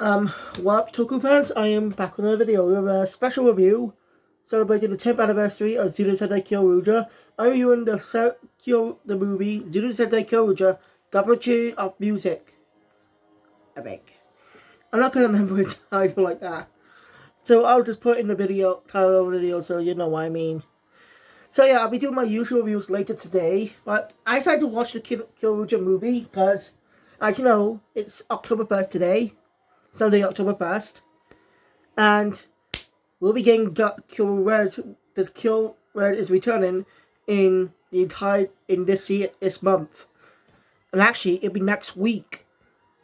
What up, Toku fans? I am back with another video. We have a special review celebrating the 10th anniversary of Zyuden Sentai Kyoryuger. I'm reviewing the movie Zyuden Sentai Kyoryuger, Gaburincho of Music. Epic. I'm not gonna remember a title like that, so I'll just put in the title of the video so you know what I mean. So yeah, I'll be doing my usual reviews later today, but I decided to watch the Kyoryuger movie because, as you know, it's October 1st today. Sunday, October 1st. And we'll be getting Kyoryuger. The Kyoryuger is returning in this month. And actually, it'll be next week.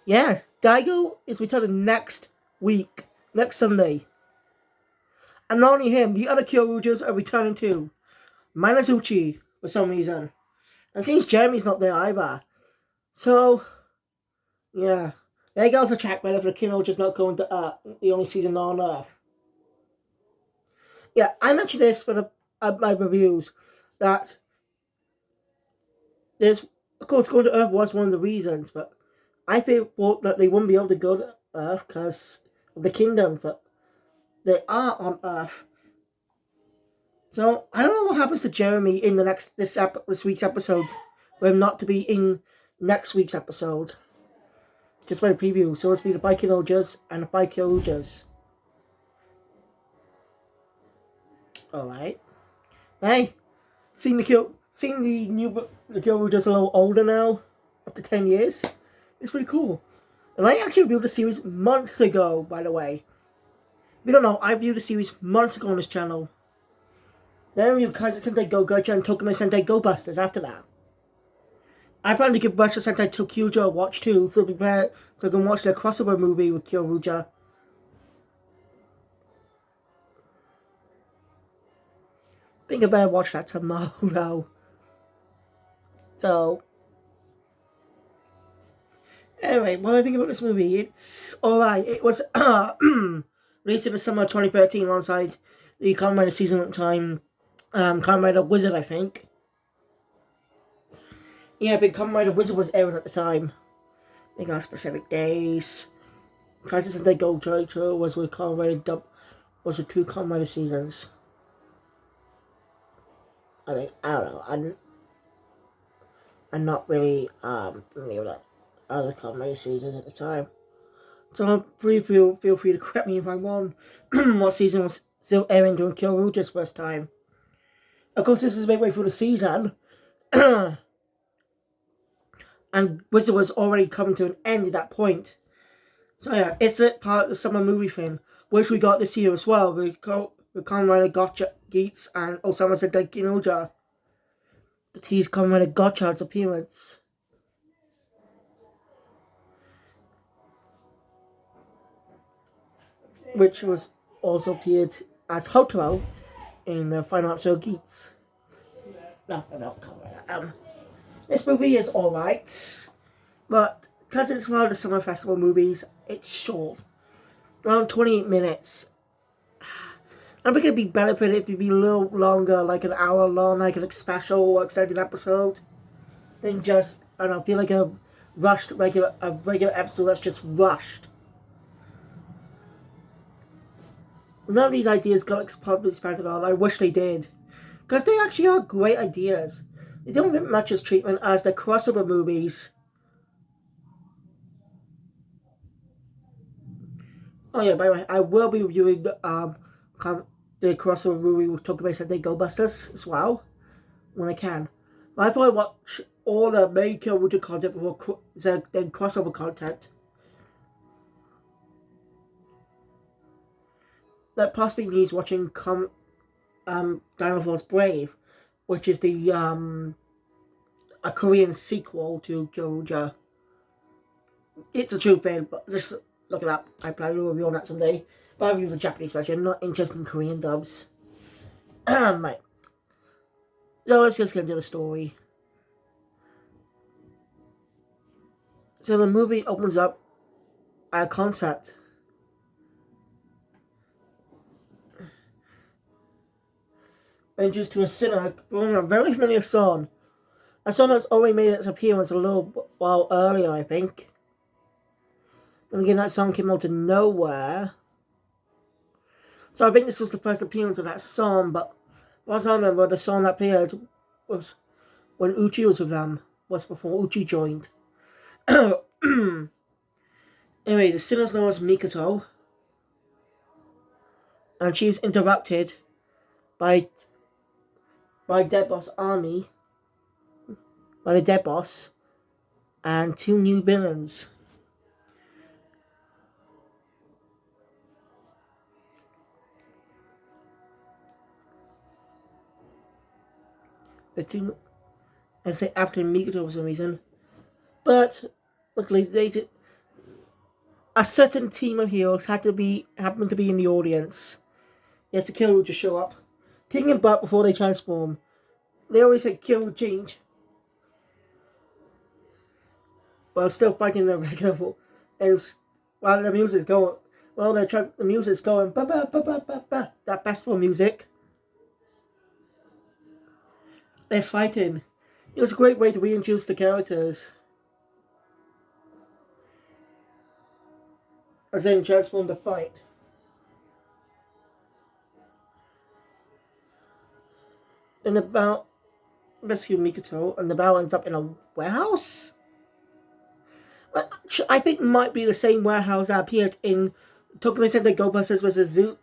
Yes, Daigo is returning next week. Next Sunday. And not only him, the other Kyoryugers are returning too. Minus Uchi, for some reason. And it seems Jeremy's not there either. So, yeah. There you go to check whether the Kyoryuger's not going to the only season on Earth. Yeah, I mentioned this for my reviews, that there's, of course, going to Earth was one of the reasons, but I thought that they wouldn't be able to go to Earth because of the kingdom, but they are on Earth. So, I don't know what happens to Jeremy in this week's episode, for him not to be in next week's episode. Just by the preview, so it's be the Kyoryugers and the Kyoryugers. Alright. Hey, seeing the Kyoryugers a little older now, after 10 years. It's pretty cool. And I actually reviewed the series months ago, by the way. If you don't know, I reviewed the series months ago on this channel. Then I reviewed Kaiser Sentai Go Gacha and Tokyo Sentai Go Busters after that. I plan to give Buster Sentai Kyoryuger a watch too, so prepare so I can watch the crossover movie with Kyoryuger. I think I better watch that tomorrow. So, anyway, what do I think about this movie? It's alright. It was released in the summer of 2013 alongside the Kamen Rider season at the time. Kamen Rider Wizard, I think. Yeah, but Kamen Rider Wizard was airing at the time. I think on specific days. Crisis and Dead Gold Jojo was with Kamen Rider was with 2 Kamen Rider seasons. I don't know. I'm not really familiar with other Kamen Rider seasons at the time. So please feel free to correct me if I'm wrong. What season was still airing during Kyoryuger's first time? Of course, this is midway through the season. And Wizard was already coming to an end at that point. So yeah, it's a part of the summer movie thing, which we got this year as well. We got the Kamen Rider Gotcha Geats and Osama Sentai Kinoja. The tease Kamen Rider Gotcha's appearance. Which was also appeared as Hotaro in the final episode of Geats. No, I don't cover that. This movie is alright, but because it's one of the summer festival movies, it's short. Around 28 minutes. I think it'd be better for it to be a little longer, like an hour long, like a special or extended episode, than just, I don't know, feel like a regular episode that's just rushed. None of these ideas got probably expanded on. I wish they did, because they actually are great ideas. They don't get much as treatment as the crossover movies. Oh yeah, by the way, I will be reviewing the crossover movie with Tokyo Sentai Go Busters as well, when I can. But I thought I'd watch all the main Kyoryuger content before then crossover content. That possibly means watching Dino Force Brave, which is the a Korean sequel to Kyoryuger. It's a true thing, but just look it up. I plan to review on that someday. But I review the Japanese version. I'm not interested in Korean dubs. Right. So let's just get into the story. So the movie opens up at a concert. Introduced to a sinner performing a very familiar song. A song that's already made its appearance a little while earlier, I think. And again, that song came out of nowhere. So I think this was the first appearance of that song, but as I remember, the song that appeared was when Uchi was with them, was before Uchi joined. Anyway, the sinner's known as Mikoto, and she's interrupted by Dead Boss Army, by the Dead Boss, and 2 new villains. The 2, I say after Mikoto for some reason, but luckily they did. A certain team of heroes happened to be in the audience. Yes, the Kyoryuger just show up, kicking butt before they transform. They always say kill change, while still fighting their regular. While the music's going, the music's going, ba ba ba ba ba ba. That festival music. They're fighting. It was a great way to reintroduce the characters. As they transform the fight. Then the battle rescue Mikoto, and the battle ends up in a warehouse. I think it might be the same warehouse that appeared in Tokyo Sentai Go vs. Kaisen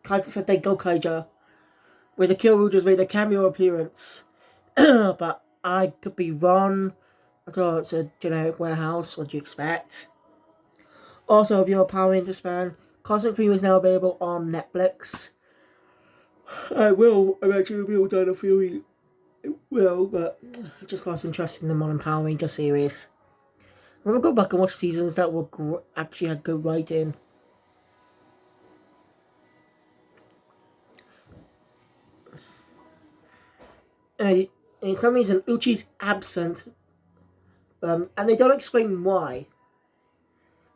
Sentai Go Kaija, where the Kyoryugers made a cameo appearance. But I could be wrong. I thought it's a generic warehouse. What do you expect? Also, if you're a Power Rangers fan, Cosmic Cream is now available on Netflix. I will eventually review Dino Fury. It will, but I just lost interest in the modern Power Ranger series. I'm gonna go back and watch seasons that were actually had good writing. And for some reason, Uchi's absent, and they don't explain why.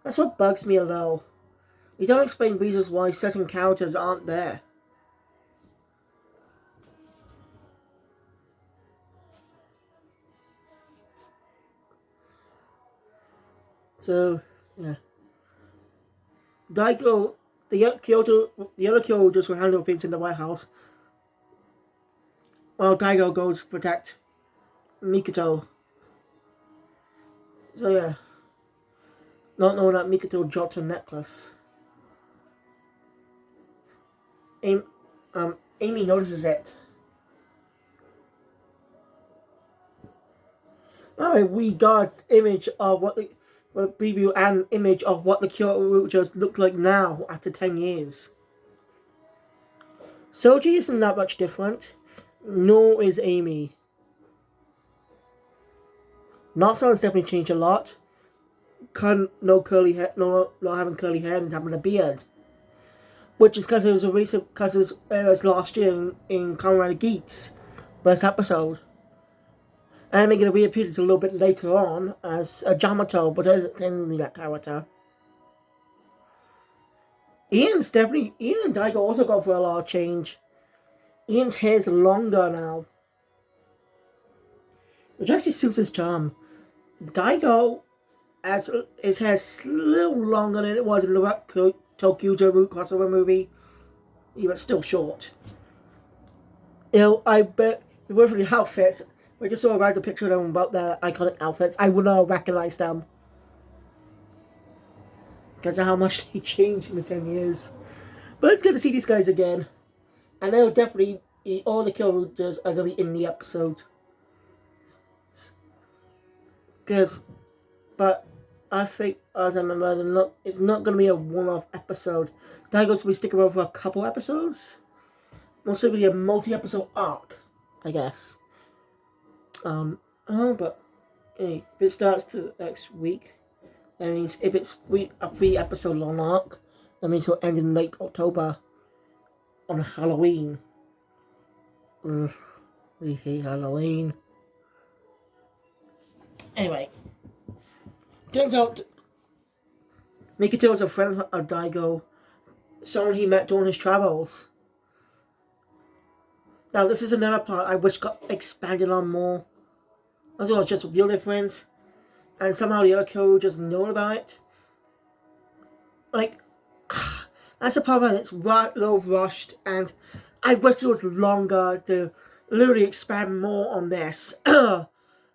That's what bugs me a little. They don't explain reasons why certain characters aren't there. So, yeah. Daigo, the other Kyoryugers will handle things in the White House, while Daigo goes to protect Mikoto. So yeah. Not knowing that Mikoto dropped her necklace. Amy notices it. Alright, we got image of what the preview and image of what the Kyoryugers look like now after 10 years. Soji isn't that much different, nor is Amy. Natsu's definitely changed a lot. No curly hair, not having curly hair and having a beard. Which is because it was last year in Kamen Rider Geeks first episode. And making a reappearance a little bit later on as a Yamato, but isn't technically that character. Ian and Daigo also go for a lot of change. Ian's hair's longer now, which actually suits his charm. Daigo has his hair a little longer than it was in the Tokyo crossover movie. But still short. I bet if it weren't for the outfits, I just saw a picture of them about their iconic outfits, I would not recognize them. Because of how much they changed in the 10 years. But it's good to see these guys again. And they'll definitely, all the Kyoryugers are going to be in the episode. But I think, as I remember, it's not going to be a one-off episode. Daigo's going to be sticking around for a couple episodes. Mostly be a multi-episode arc, I guess. But hey, if it starts to next week, that means if it's a 3-episode long arc, that means it'll end in late October on Halloween. Ugh, we hate Halloween. Anyway, turns out Mikoto is a friend of Daigo, someone he met during his travels. Now, this is another part I wish got expanded on more. I thought it was just real friends, and somehow the other Kyoryugers just know about it. Like, that's the problem. It's little rushed, and I wish it was longer to literally expand more on this.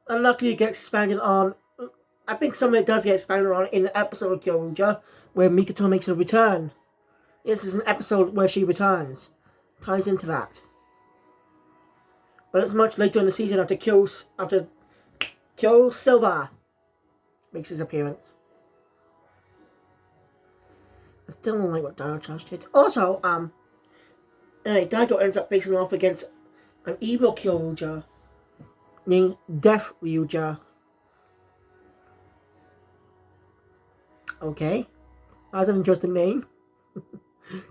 Unluckily, it gets expanded on. I think some of it does get expanded on in the episode of Kyoryuger where Mikoto makes a return. This is an episode where she returns. Ties into that. But it's much later in the season after Kyo Silva makes his appearance. I still don't like what Dino Charge did. Also, Dino ends up facing off against an evil Kyoryuger named Death Ryuger. Okay. That's an interesting name.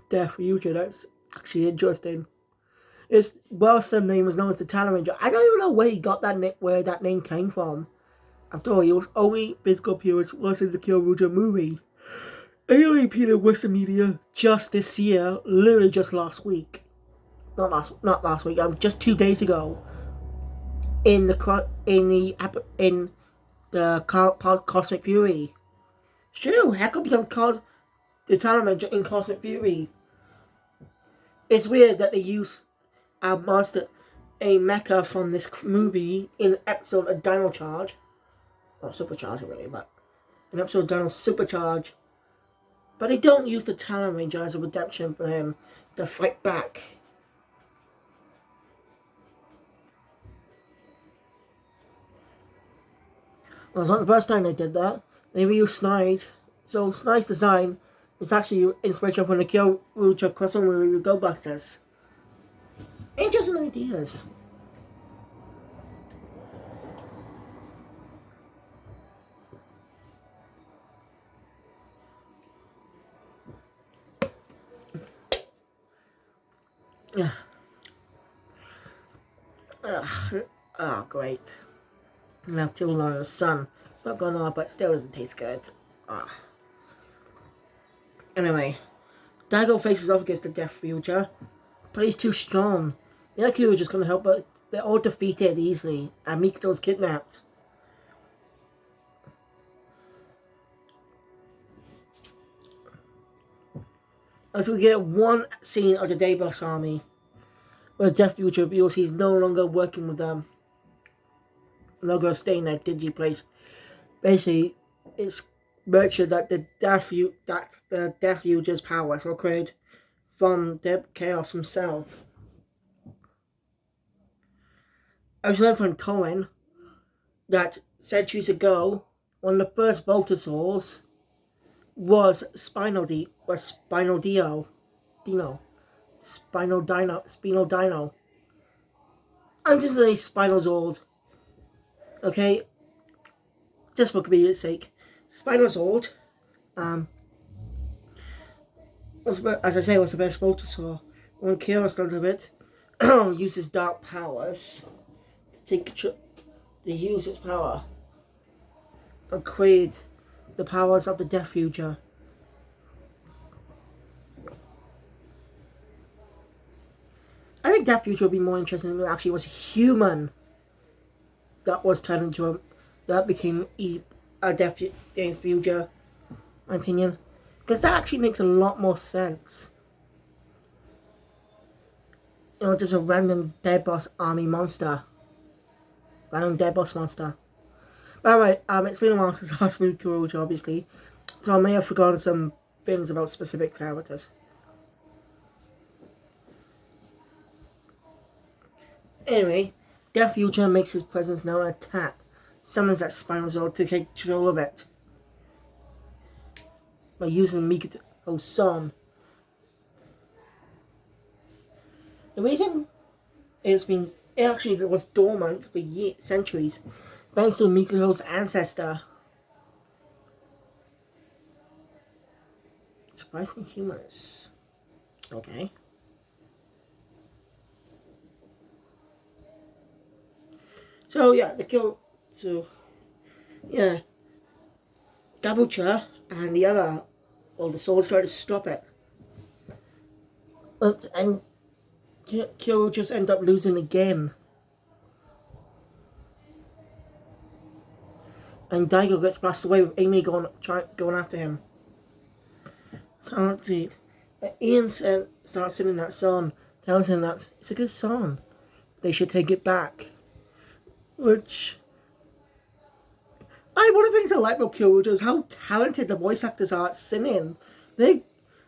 Death Ryuger, that's actually interesting. His well-known name was known as the Talon Ranger. I don't even know where he got where that name came from. After all, he was only physical appearance was in the Kyoryuger movie. It only appeared in Western media just this year, literally just last week. Not last week. Just 2 days ago. In the Cosmic Fury. Sure, Heckle becomes the Talon Ranger in Cosmic Fury. It's weird that they use a mecha from this movie in an episode of Dino Charge. Not Supercharge really, but an episode of Dino Supercharge. But they don't use the Talon Ranger as a redemption for him to fight back. Well, it's not the first time they did that. They reused Snide. So Snide's design is actually inspiration from the Kyoryuger crossover with Go Busters. Interesting ideas. Oh, great. Now too long of sun. It's not going on, but still doesn't taste good. Ugh. Anyway, Daigo faces off against the Death Ryuger, but he's too strong. The other Kyoryuger's gonna help, but they're all defeated easily, and Mikoto's kidnapped. As we get one scene of the Daybus army, where Death Ryuger reveals he's no longer working with them. No longer staying in that dingy place. Basically, it's mentioned that the Death Ryuger's powers were created from the Chaos himself. I was learned from Toen that centuries ago, one of the first Voltosaurs was Spinal Dino. I'm just saying Spinozord. Okay? Just for convenience sake. Spinozord, as I say, was the best Voltosaur. When Chaos learned of it, uses dark powers to use its power and create the powers of the Death Ryuger. I think Death Ryuger would be more interesting if it actually was a human that was turned into that became a Death Ryuger, in my opinion. Because that actually makes a lot more sense. You know, just a random dead boss army monster. Random dead boss monster. But anyway, it's been a while since I last moved Kyoryuger, obviously. So I may have forgotten some things about specific characters. Anyway, Death Ryuger makes his presence known and attack. Summons that Spinozord to take control of it. By using Mikoto's son. The reason it actually was dormant for centuries, thanks to Mikoto's ancestor. Surprisingly humorous. Okay. So yeah, Gabucha and the souls try to stop it. And Kyo just end up losing again. And Daigo gets blasted away with Amy going after him. can't see. Ian starts singing that song, tells him that it's a good song. They should take it back. Which one of the things I like about Kyoryuger is how talented the voice actors are at singing. They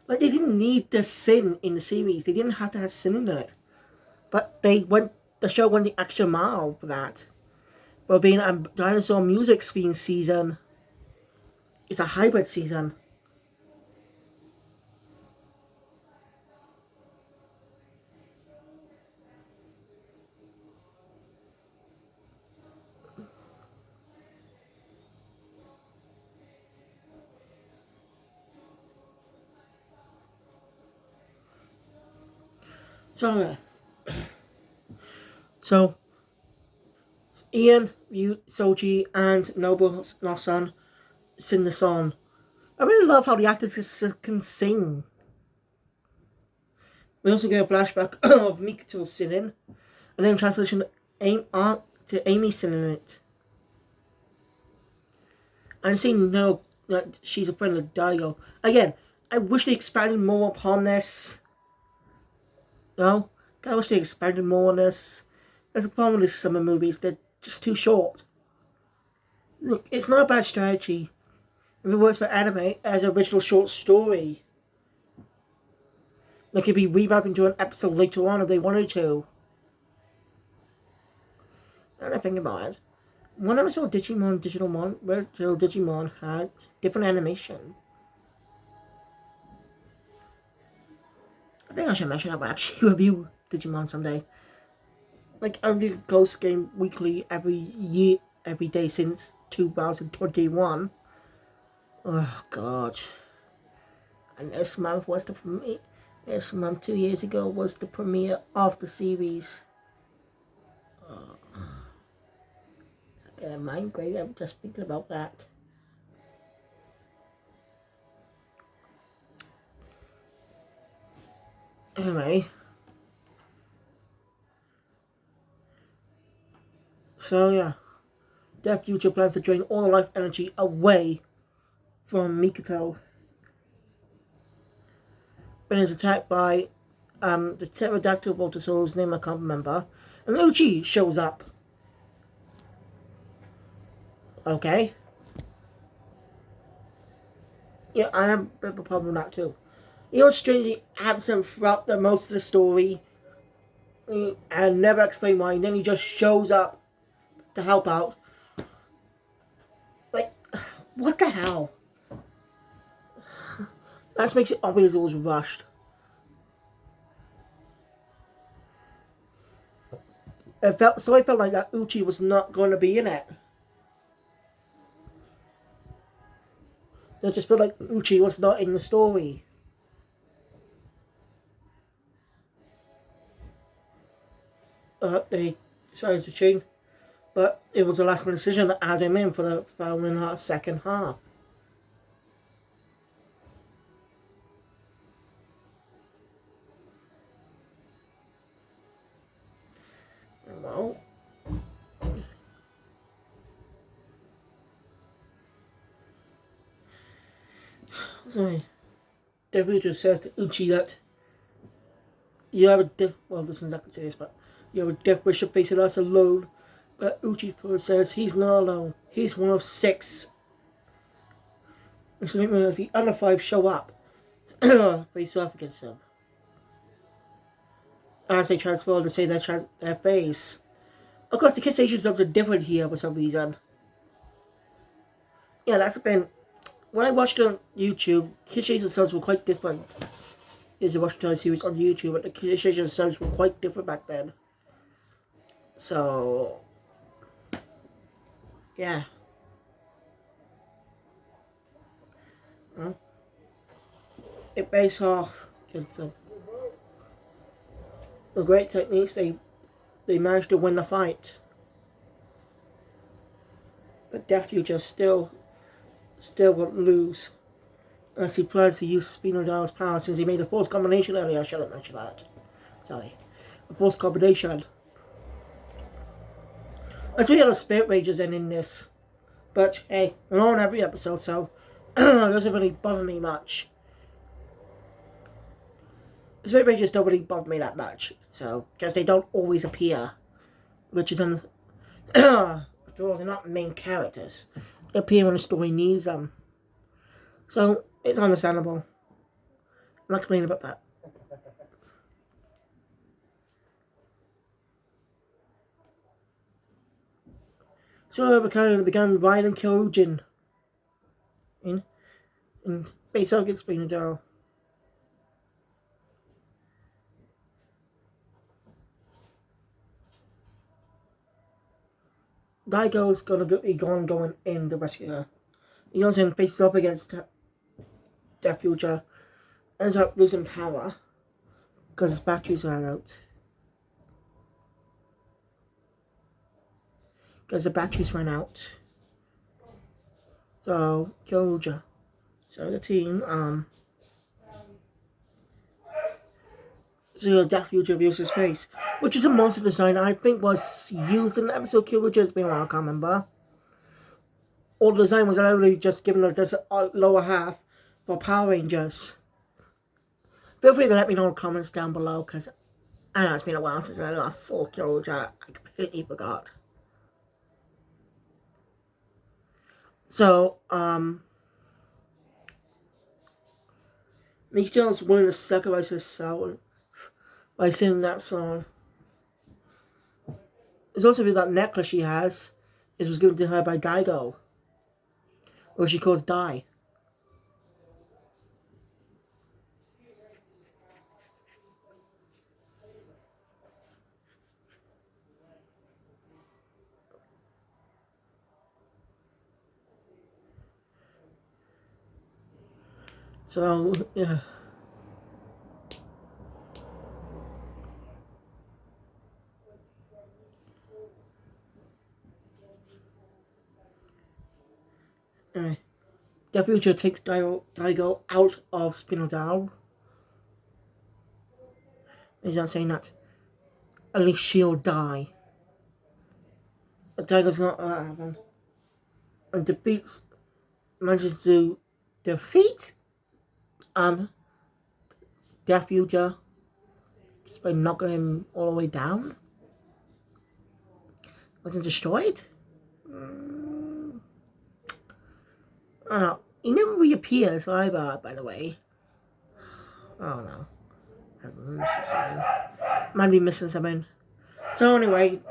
didn't need to sing in the series. They didn't have to have singing in it. But the show went the extra mile for that. Well, being a dinosaur music scene season, it's a hybrid season. So Ian, Soji, and Noble Nossan sing the song. I really love how the actors can sing. We also get a flashback of Mikito singing, and then translation to Amy singing it. And seeing that she's a friend of Daigo. Again, I wish they expanded more upon this. No? I wish they expanded more on this. There's a problem with these summer movies, they're just too short. Look, it's not a bad strategy if it works for anime as an original short story. They could be revamped into an episode later on if they wanted to. Now I think about it. One episode of Digimon had different animation. I think I should mention that we'll actually review Digimon someday. Like, I do Ghost Game weekly every day since 2021. Oh, God. And this month was the premiere. This month, 2 years ago, was the premiere of the series. I get a migraine, I'm just thinking about that. Anyway. So, yeah. Death Future plans to drain all life energy away from Mikito. When is attacked by the pterodactyl Voltosaur, whose name I can't remember, and Uchi shows up. Okay. Yeah, I have a bit of a problem with that too. He was strangely absent throughout most of the story, and never explain why, and then he just shows up to help out. Like, what the hell? That makes it obvious it was rushed. I felt like that Uchi was not going to be in it. It just felt like Uchi was not in the story. They decided to change, but it was a last minute decision that added him in for the following second half. Well, sorry. Definitely just says to Uchi that you have a well, this isn't exactly this, but you have a death wish of facing us alone. But Uchi says he's not alone. He's one of 6. Which means as the other 5 show up, face off against them. As they transfer to say their face. Of course, the Kiss Asian subs are different here for some reason. Yeah, that's been... When I watched on YouTube, Kiss Asian subs were quite different. As I watched the series on YouTube, but the Kiss Asian subs were quite different back then. So... yeah. Well, it based off against them. The great techniques, they managed to win the fight. But Death Future still won't lose. As he plans to use Spinodal's power since he made a force combination earlier. I should have mentioned that. Sorry. A force combination. As we had a Spirit Rangers in this. But hey, I'm on every episode, so it doesn't really bother me much. Spirit Rangers don't really bother me that much, so because they don't always appear, which is well, they're not main characters. They appear when the story needs them, so it's understandable. I'm not complaining about that. So I began riding Kyoryuger in Base Circuit Spring Down. Daigo's be going in the rescue her. He goes in, faces up against Death Future, ends up losing power because his batteries ran out. Because the batteries ran out. So Kyoryuger. So the team, so Death Future uses space, which is a monster design I think was used in the episode Kyoryuger. It's been a while, I can't remember. All the design was literally just given this lower half for Power Rangers. Feel free to let me know in the comments down below, because I know it's been a while since I last saw Kyoryuger. I completely forgot. So, Mikito's willing to sacrifice his soul by singing that song. There's also that necklace she has. It was given to her by Daigo, or she calls Dai. So, yeah. Anyway, the future takes Daigo out of Spinal Down. He's not saying that. At least she'll die. But Daigo's not that happen. And manages to defeat Death Future just by knocking him all the way down. Wasn't destroyed? I don't know. He never reappears either, by the way. I don't know. Might be missing something. So anyway,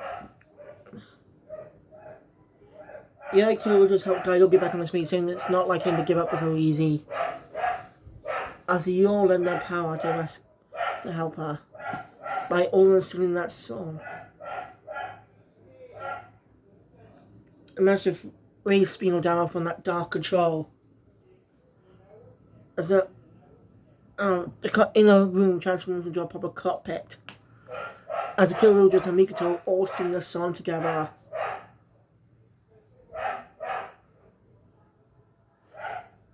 yeah, Kyo will just help Daigo get back on his feet, saying it's not like him to give up so easy. As they all lend their power to help her by all singing that song. Imagine if Ray Spinal down from that dark control. As the inner room transforms into a proper cockpit. As the Kyoryugers and Mikoto all sing the song together.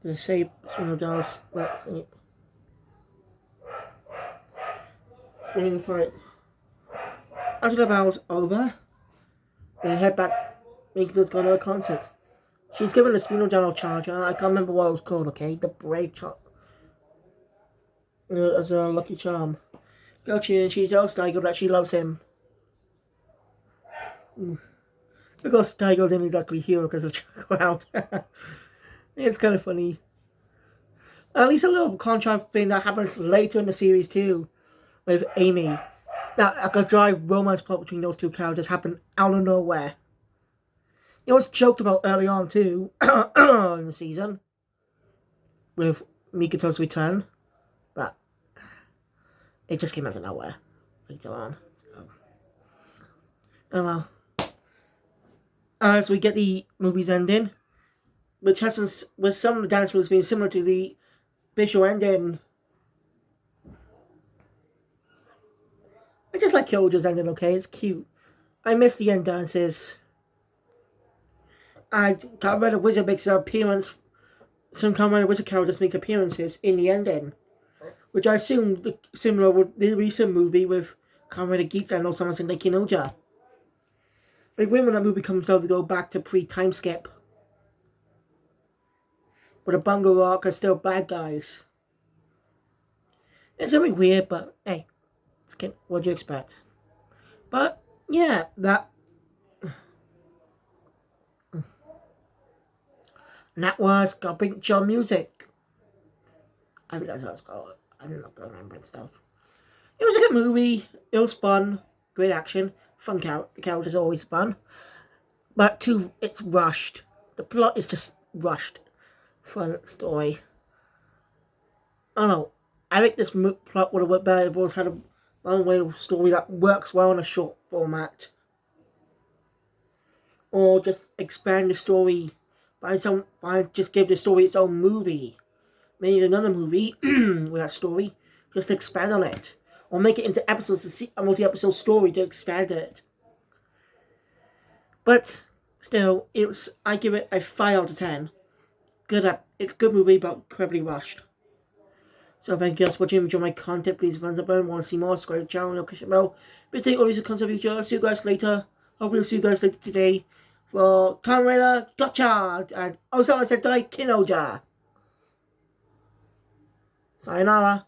They say Spinal down sleep. Winning the fight. After the battle's over, they head back. Mikoto's gone to a concert. She's given the Spinal Down charger. I can't remember what it was called, okay? The Brave Charm. As a lucky charm. Gotcha, and she tells Daigo that she loves him. Because Daigo didn't exactly hear her because of the out. It's kind of funny. At least a little contrast thing that happens later in the series too. With Amy. That a drive romance plot between those two characters happened out of nowhere. It was joked about early on too in the season with Mikoto's return, but it just came out of nowhere later on. So, oh well. So we get the movie's ending, which has with some of the dance moves being similar to the visual ending. I just like Kyoryuger's ending. Okay, it's cute. I miss the end dances. I got rid of Wizard makes an appearance. Some Kamen Rider Wizard characters make appearances in the ending, which I assume similar with the recent movie with Kamen Rider Geeks and also someone like Kyoryuger. Like when that movie comes out, to go back to pre-time skip, where the Bungo Rock are still bad guys. It's something weird, but hey, what do you expect? But yeah, that was Gaburincho music. I think that's what it's called. I'm not going to remember and stuff. It was a good movie. It was fun. Great action. Fun characters always fun. But too, it's rushed. The plot is just rushed for the story. I don't know. I think this plot would have worked better if it was had a long-way story that works well in a short format. Or just expand the story by just give the story its own movie. Maybe another movie with that story, just to expand on it. Or make it into episodes to see a multi-episode story to expand it. But still, I give it a 5 out of 10. It's a good movie, but incredibly rushed. So thank you guys for watching. If you enjoy my content, please thumbs up button. Want to see more? Subscribe to the channel, click the bell. But take all these content future. See you guys later. Hopefully see you guys later today for Kamen Rider Gotcha and Osama Sentai Kinoja. Sayonara.